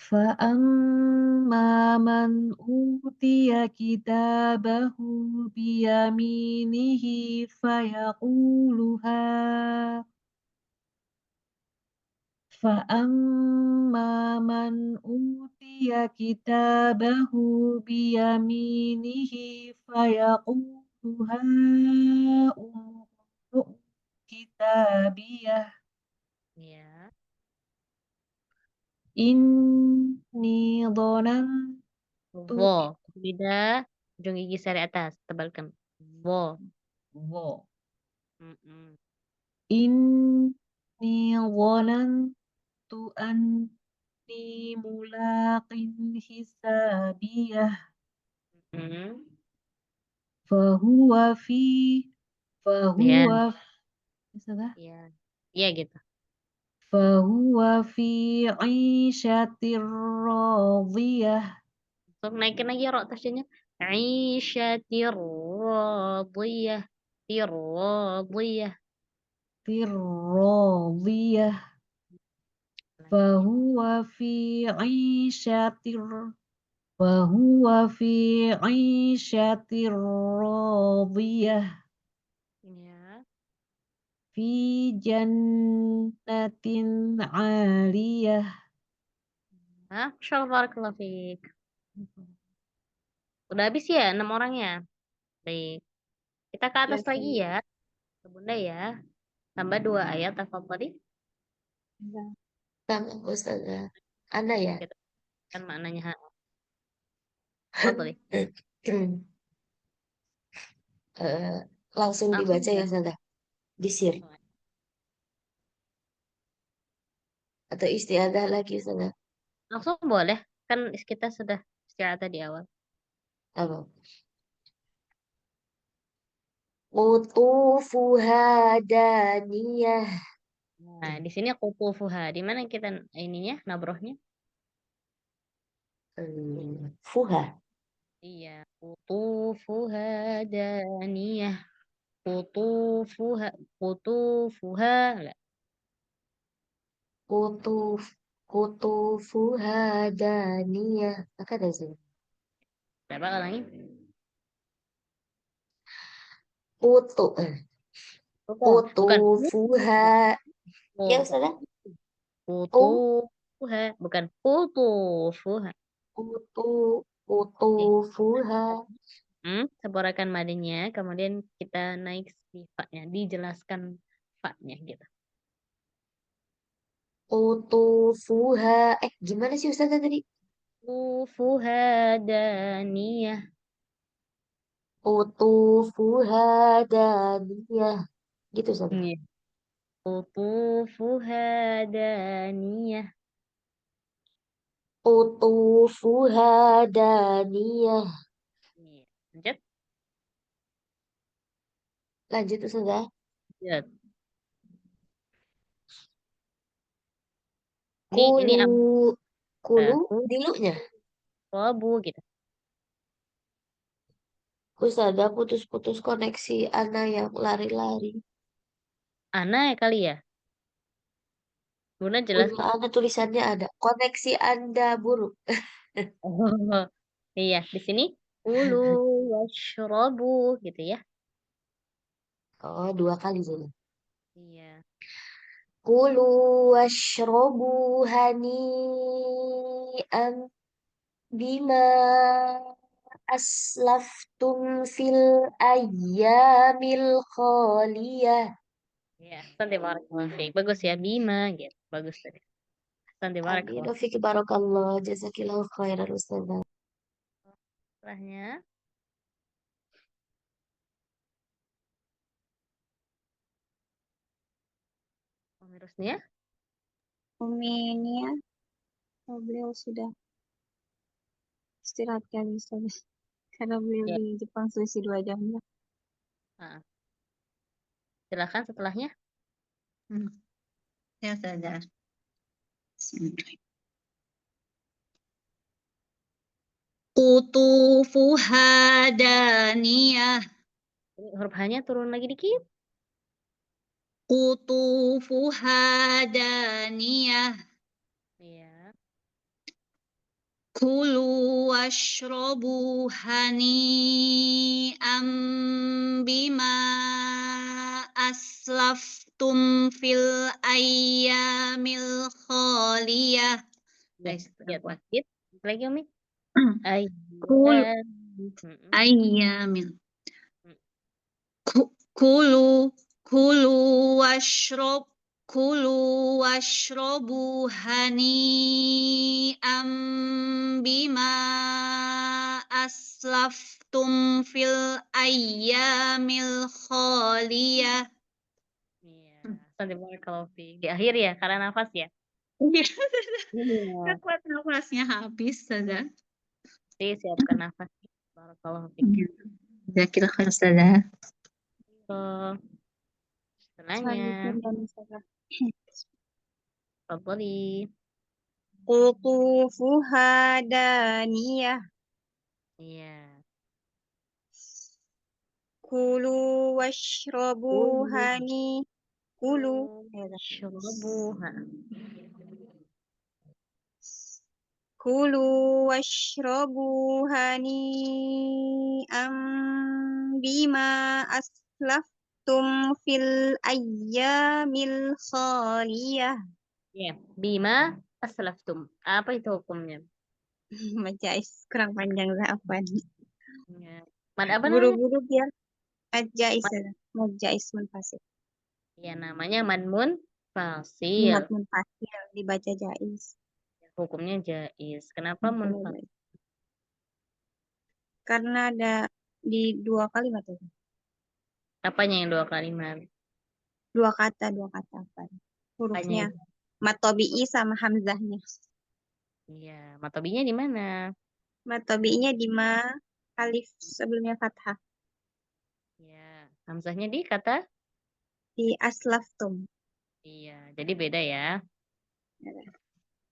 Fa'amma man utiya kitabahu biyaminihi fayaqulu Fa'amma man utiya kitabahu biyaminihi fayaqulu ha'umqra'u kitabiyah. Ya. Inni dhanantu Wo. Beda. Ujung gigi sari atas. Tebalkan. Wo. Wo. Mm-mm. Inni dhanantu إني ملاق حسابيه Hmm. فهو في Ya, فهو Ustazah? ya, ya gitu. فهو في عيشة راضية So, naikin lagi rok tasnya. Aisyatir radiyah. Radiyah. راضية فهو في عيشة فهو في عيشة راضية Ya. في جنة عالية Hah, Masya barakallahu fiik. Udah habis ya 6 orangnya. Baik. Kita ke atas lagi ya. Ke Bunda ya. Tambah 2 ayat tadi. Tamam Ustazah. Ana ya. Kita kan maknanya. Tafadhali. Eh, langsung Langsung dibaca ya Ustazah. Disir atau istiadah lagi Ustazah. Langsung boleh. Kan kita sudah istirahat di awal. Apa? Qutufuha daniyah. Nah, di sini qutufuha. Di mana kita ininya, nabrohnya? Fuha. Iya, qutufuha daniyah. Qutufuha, qutufuha. Enggak. Kutuf Kutufuha daniyah. Maka ada sini. Berapa lagi? Kutu. Bukan. Kutufuha. Ya Ustazah. Qutufuha, bukan qutufuha. Kutufuha. Seborakan madanya, kemudian kita naik si fa-nya, dijelaskan fa-nya gitu. Kutufuha. Gimana sih Ustazah tadi? Qutufuha daniyah. Kutufuha daniyah. Gitu Ustazah. Iya. Qutufuha daniyah. Kutufuha daniyah. Iya. Lanjut. Lanjut Ustazah. Lanjut. Ini Kulu dilunya. abu gitu. Ustazah putus-putus koneksi Ana yang lari-lari. Ana ya kali ya. Bunda jelas. Punya Ana tulisannya ada. Koneksi Anda buruk. Oh, iya, di sini ulu washrobu gitu ya. Oh, 2 kali jadi. Iya. Kulu washrobu hani'an bima aslaftum fil ayyamil khaliyah. Iya, santai barakallahu fiik. Bagus ya Bima gitu. Bagus tadi. Santai Amin. barakallahu. Wa fiki barakallah. Jazakillahu khairan Ustazah. Setelahnya pemirusnya Uminya, beliau sudah istirahat kali Ustazah. Karena beliau ya. di Jepang selisih 2 jam. Nah, silakan setelahnya. Ya Ustazah. Qutufuha daniyah. Ini huruf H-nya turun lagi dikit. Qutufuha daniyah. Iya. Kulu washrobu hani'am bima aslaftum fil ayyamil khaliyah. Ya, ya dikit. Lagi Umi. Kul Ayyam. ayyamil. Kulu washrob Kulu washrobu hani'am bima aslaftum fil ayyamil khaliyah. Iya, santai barakallahu fiik. Di akhir ya, karena nafas ya. Iya, Iya. gak kuat nafasnya habis saja. Jadi siapkan nafas. Barakallahu fiik. Jazakillah khair Ustazah. So, Selanjutnya setelahnya, dan Ustazah. fadhali. Qutufuha daniyah. Iya. Kulu washrabu Kulu. hani. Kulu. Syurubuha. Kulu washrabu hani bima aslaftum fil ayyamil khaliyah. Iya. Bima aslaftum. Apa itu hukumnya? Majais kurang panjang lah apa nih. Ya. Mad apa namanya? Buru-buru biar ajais ya. Majais munfasil. Ya, namanya madmun fasil. Mad munfasil dibaca jais. Hukumnya jaiz. Kenapa Hukumnya munfasil? jais. Karena ada di dua kalimat itu. Apanya yang 2 kalimat? Dua kata apa? Apanya Hurufnya itu? matobi'i sama hamzahnya. Iya. Matobinya di mana? Matobi'inya di ma, alif sebelumnya fathah. Iya. Hamzahnya di kata? Di aslaftum. Iya. Jadi beda ya.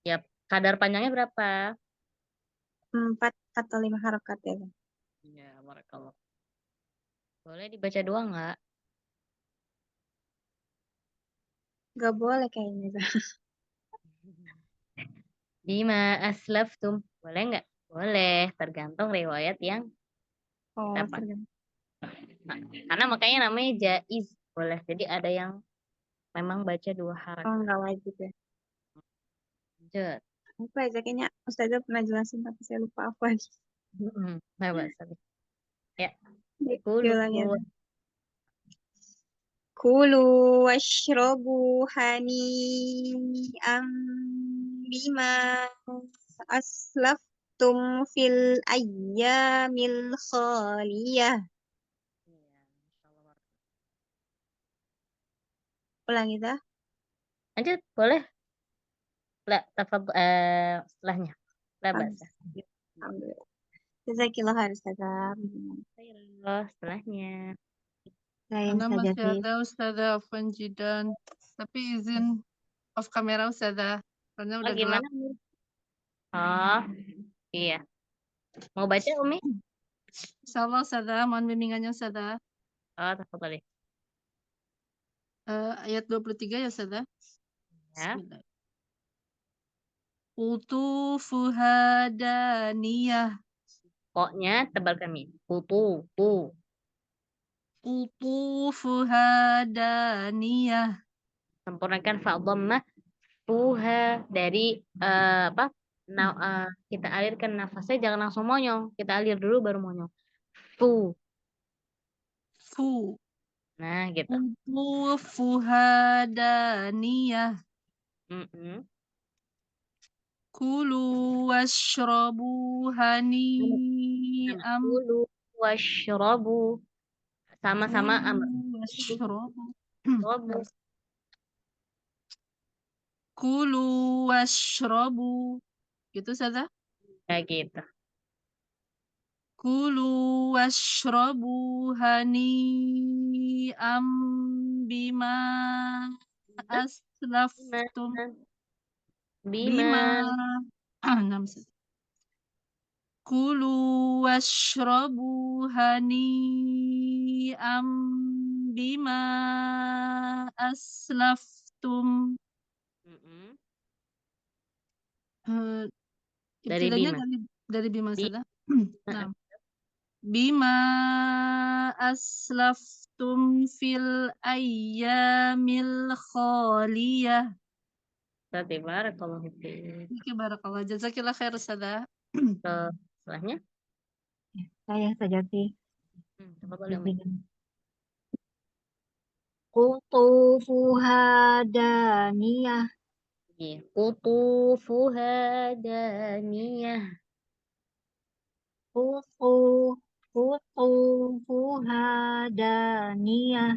Ya. Kadar panjangnya berapa? 4 atau 5 harokat ya. Iya. Barakallah. Boleh dibaca 2 nggak? Gak boleh kayaknya. Bima aslaftum. Boleh nggak? Boleh. Tergantung riwayat yang Oh, kita pakai. tergantung. Nah, karena makanya namanya jaiz. Boleh. Jadi ada yang memang baca 2 Oh, harakat. nggak wajib ya. Lanjut. Apa aja kayaknya Ustazah pernah jelasin tapi saya lupa apa. Nah, bahasa. Ya. Diulangi ya. Kulu. Kulu washrobu hani'an bima aslaftum fil ayyamil khaliyah. Iya, insyaallah. Ulangi dah. Lanjut, boleh? La, setelahnya. La bahasa. Alhamdulillah. Jazakillah khair Ustazah. Setelahnya. Saya Ana Ustazah masih Fif. ada Ustazah Afwan Jidan. Tapi izin off kamera Ustazah. Karena Oh, udah gelap. gimana? Oh, iya. Mau baca, Umi? Insyaallah Ustazah, mohon bimbingannya Ustazah. Oh, tafadhali. Ayat 23 ya Ustazah. Ya. Bismillah. Qutufuha daniyah. Pokoknya tebalkan mi. Putu, tu. Qutufuha daniyah. Sempurnakan fa dhammah tuha dari apa? Kita alirkan nafasnya jangan langsung monyong. Kita alir dulu baru monyong. Tu. Fu. Nah, gitu. Qutufuha daniyah. Kulu washrabu hani'am. Kulu washrabu. Sama-sama amr. Kulu washrabu. Washrabu. Kulu washrabu. Gitu Ustazah? Kayak gitu. Kulu washrabu hani'am bima aslaftum. Bima. Enam Ustazah. Kulu washrabu hani'am bima aslaftum. Dari Ibtidanya Bima. dari Bima Bi- Ustazah. Nah. Bima aslaftum fil ayyamil khaliyah. Tadi barakallahu fiik. Oke, barakallah. Jazakillah khair Ustazah. Setelahnya. Saya saja Fif. Tafadhali, Umi. Qutufuha daniyah. Qutufuha daniyah. Qutufuha daniyah.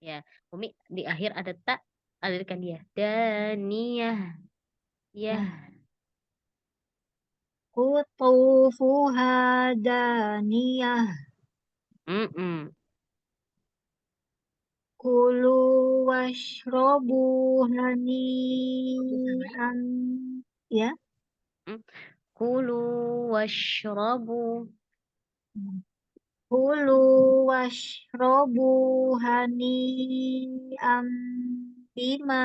Ya, Umi di akhir ada tak, alirkan dia. Daniyah. Ya. Qutufuha daniyah. Mm-mm. Kulu washrobu hani'an. Ya. Kulu washrabu. Kulu washrobu hani'an bima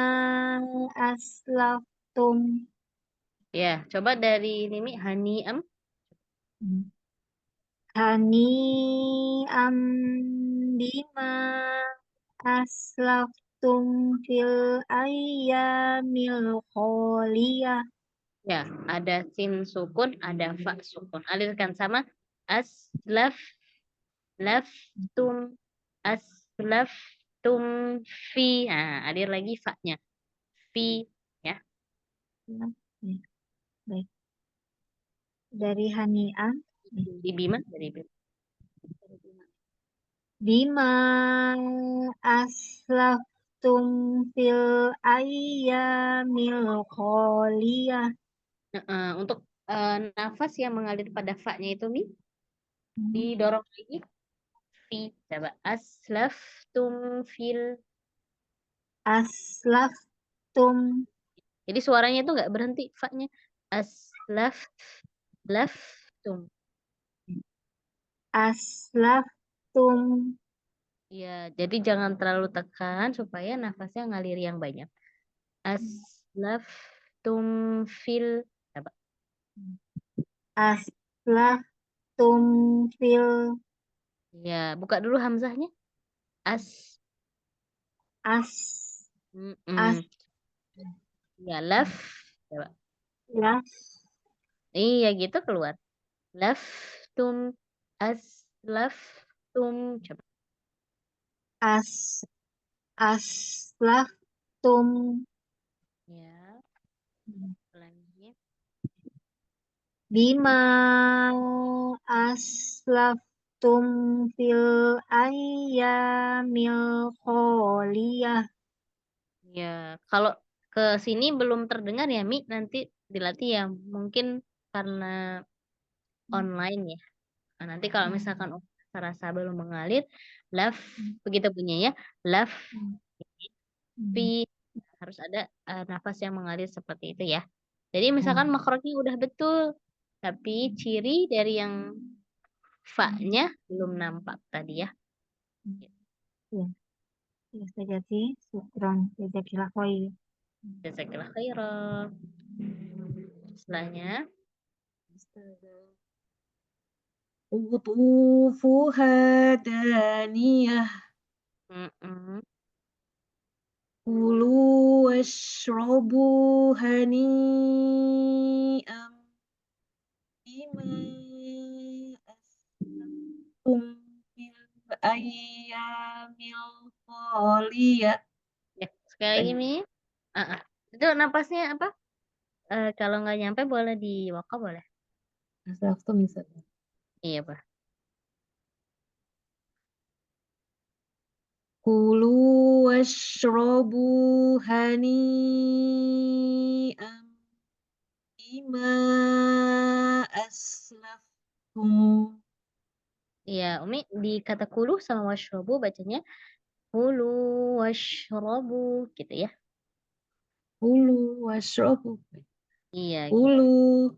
aslaftum. Ya, coba dari Mimi hani'am. Hani'an bima aslaftum fil ayyamil kholiyah. Ya, ada sin sukun, ada fa sukun. Alirkan sama aslaf, laftum, aslaftum fi. Nah, alir lagi fa-nya. Fi, ya. Ya, baik. Dari hani'an. Di bima, dari bima. Bima aslaftum fil ayyamil kholiyah. Untuk nafas yang mengalir pada fa-nya itu Mi, didorong lagi. Fi, coba aslaftum fil. Aslaftum. Jadi suaranya itu nggak berhenti fa-nya. Laftum. Aslaftum. Ya, jadi jangan terlalu tekan supaya nafasnya ngalir yang banyak. Aslaftum fil. Coba. Aslaftum fil. Ya, buka dulu hamzahnya. As. As. Mm-mm. Ya, laf. Coba. Laf. Iya, gitu keluar. Laftum. Aslaftum. Coba. As. Aslaftum. Ya, lagi. Bima aslaftum fil ayyamil kholiyah. Ya, kalau ke sini belum terdengar ya, Mi. Nanti dilatih ya. Mungkin karena online ya. Nah, nanti kalau misalkan rasa belum mengalir, laf begitu bunyinya ya, laf fi harus ada nafas yang mengalir seperti itu ya. Jadi misalkan makrotnya udah betul, tapi ciri dari yang fa-nya belum nampak tadi ya. Ya, ya saja sih. Syukron. Jazakillah khair. Jazakallah khairan. Setelahnya, Qutufuha daniyah. mm-mm. Kulu washrobu hani'am bima aslaftum fil ayyamil kholiyah. Ya, sekali lagi Mi. Itu napasnya apa? Kalau nggak nyampe boleh di waka boleh. Aslaftum misalnya. Iya, Pak. Kulu washrobu hani'am bima aslaftum. Iya, Umi di kata kulu sama washrobu bacanya kulu washrobu gitu ya. Kulu washrobu. Iya, gitu. Kulu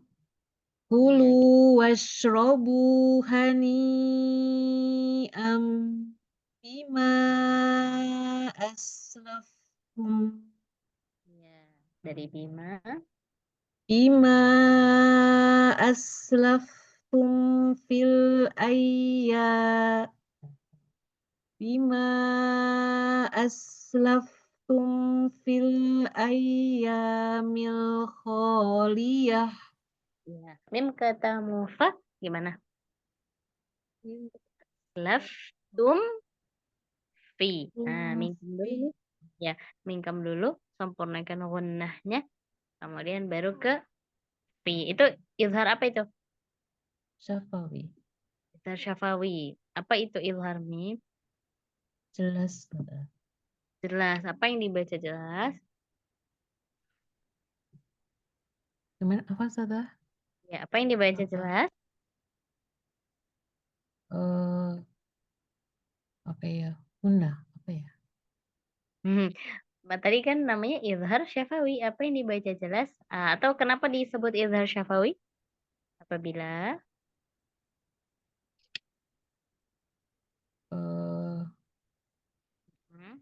Iya, gitu. washrobu hani'am bima aslaftum. Iya. Dari Bima. Bima aslaftum fil ayyam. Bima aslaftum fil ayyamil kholiyah. Iya. Mim kata mufa gimana? Laftum fi. Nah, mingkem dulu. Ya, mingkem dulu. Sempurnakan gunnahnya. Kemudian baru ke fi. Itu izhar apa itu? Syafawi. Izhar syafawi. Apa itu izhar Mim? Jelas. Jelas. Apa yang dibaca jelas? Gimana? Apa Ustazah? Ya, apa yang dibaca jelas? Eh, apa ya? Bunda, apa ya? Hmm. Tadi kan namanya izhar syafawi. Apa yang dibaca jelas? Atau kenapa disebut izhar syafawi? Apabila Eh, hmm,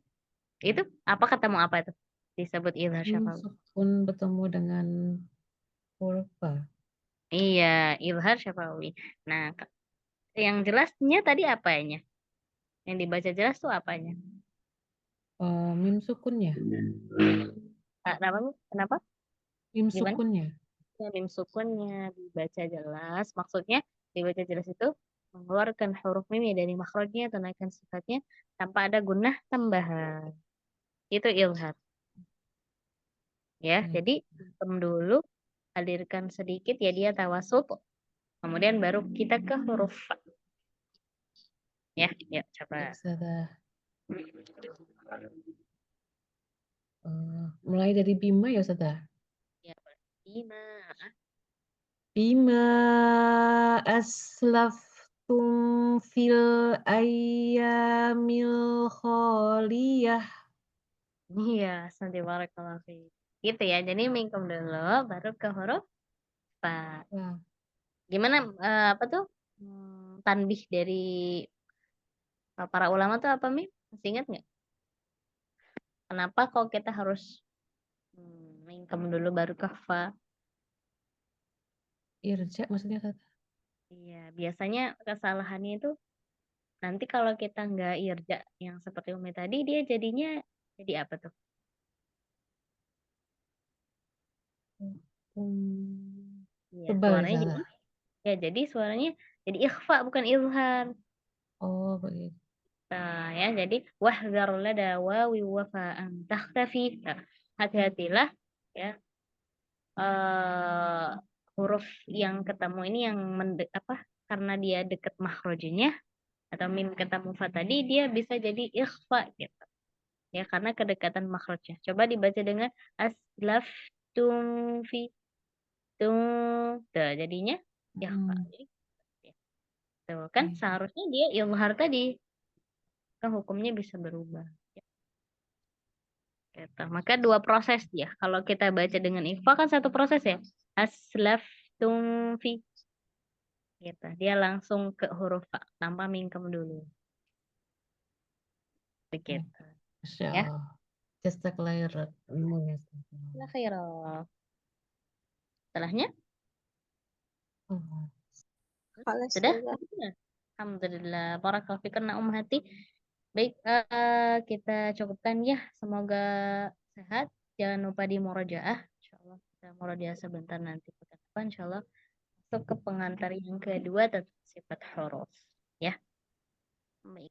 itu apa ketemu apa itu? Disebut izhar syafawi. sukun bertemu dengan huruf ba. Iya, izhar syafawi. Nah, yang jelasnya tadi apanya? Yang dibaca jelas tuh apanya? Mim sukunnya. Kenapa? Kenapa? Mim Gimana? sukunnya. Ya, mim sukunnya dibaca jelas. Maksudnya dibaca jelas itu mengeluarkan huruf mim dari makhrajnya, tunaikan sifatnya tanpa ada gunnah tambahan. Itu ilhad. Ya, Baik. jadi hitung dulu, hadirkan sedikit ya dia tawasut. Kemudian baru kita ke huruf fa. Ya, ya coba. Baik, Ustazah. Mulai dari Bima ya Ustazah. Ya, bima. Bima aslaftum fil ayyamil khaliyah. Iya, santi barakallahu fiik. Gitu ya. Jadi mingkem dulu baru ke huruf fa. Wah, Gimana apa tuh? Tanbih dari para ulama tuh apa Mi? Masih ingat nggak? Kenapa kok kita harus mingkem dulu baru ke fa? irja maksudnya Ustazah. Iya, biasanya kesalahannya itu nanti kalau kita nggak irja yang seperti Umi tadi, dia jadinya jadi apa tuh? Iya, Tebal ya suaranya jadi Ustazah. ya jadi suaranya jadi ikhfa bukan izhar. Oh, begitu. Nah, ya jadi wahdzar lada wawi wa fa'an takhtafi. Nah, hati-hatilah ya eh huruf yang ketemu ini yang apa karena dia dekat makhrajnya atau mim ketemu fa tadi dia bisa jadi ikhfa gitu. Ya karena kedekatan makhrajnya. Coba dibaca dengan aslaf fi tung. Tuh, jadinya ikhfa. Hmm, Jadi, ya, tuh kan baik. seharusnya dia izhar tadi kan hukumnya bisa berubah. Ya, gitu. Maka dua proses ya. Kalau kita baca dengan ikhfa kan satu proses ya. Aslaf fi gitu. Dia langsung ke huruf fa tanpa mingkem dulu. Baik. Begitu. Masya Ya. Allah. Jazakallahu ilmunya. La khairah. Setelahnya Oh, Khalas, sudah? Ustazah. Sudah. Alhamdulillah. Barakallahu fikum ummahati. Baik, kita cukupkan ya. Semoga sehat. Jangan lupa di murojaah. Insyaallah kita murojaah sebentar nanti pekan depan. Insyaallah masuk ke pengantar yang kedua tentang sifat huruf. Ya, baik.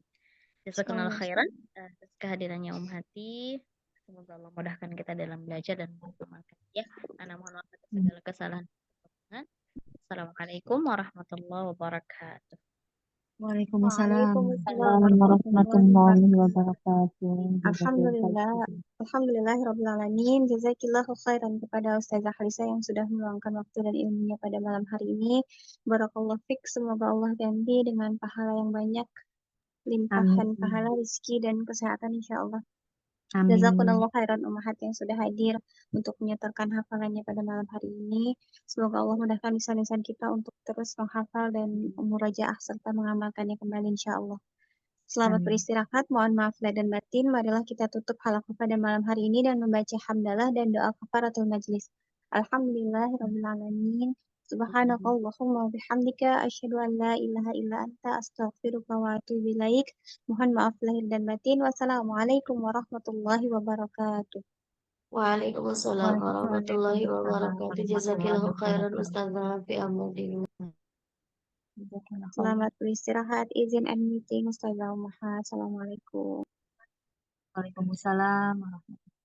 Jazakallahu Insyaallah, khairan Ustazah. atas kehadirannya Hati. Semoga Allah mudahkan kita dalam belajar dan mengamalkan. Ya, ana mohon maaf atas segala kesalahan. Assalamualaikum warahmatullahi wabarakatuh. Waalaikumsalam Waalaikumsalam warahmatullahi warahmatullahi wabarakatuh. wabarakatuh. Alhamdulillah, alhamdulillahirobbilalamin. Jazakillahu khairan kepada Ustazah Halisa yang sudah meluangkan waktu dan ilmunya pada malam hari ini. Barakallahu fik, semoga Allah ganti dengan pahala yang banyak, limpahan Amin. pahala, rezeki dan kesehatan insya Allah. Amin. Jazakumullah khairan ummahat yang sudah hadir untuk menyetorkan hafalannya pada malam hari ini. Semoga Allah mudahkan lisan-lisan kita untuk terus menghafal dan murajaah serta mengamalkannya kembali insya Allah. Selamat Amin. beristirahat, mohon maaf lahir dan batin. Marilah kita tutup halaqah pada malam hari ini dan membaca hamdalah dan doa kafaratul majlis. Alhamdulillahirrahmanirrahim. Subhanakallahumma wa bihamdika asyhadu an la ilaha illa anta astaghfiruka wa atubu ilaik. Mohon maaf lahir dan batin. Wassalamualaikum warahmatullahi wabarakatuh. Waalaikumsalam warahmatullahi Waalaikumsalam wabarakatuh. warahmatullahi Jazakillahu khairan wabarakatuh. Ustazah fi amadin. Jazakallah khair. Selamat beristirahat. Izin and meeting Ustazah Umaha. Assalamualaikum. Waalaikumsalam warahmatullahi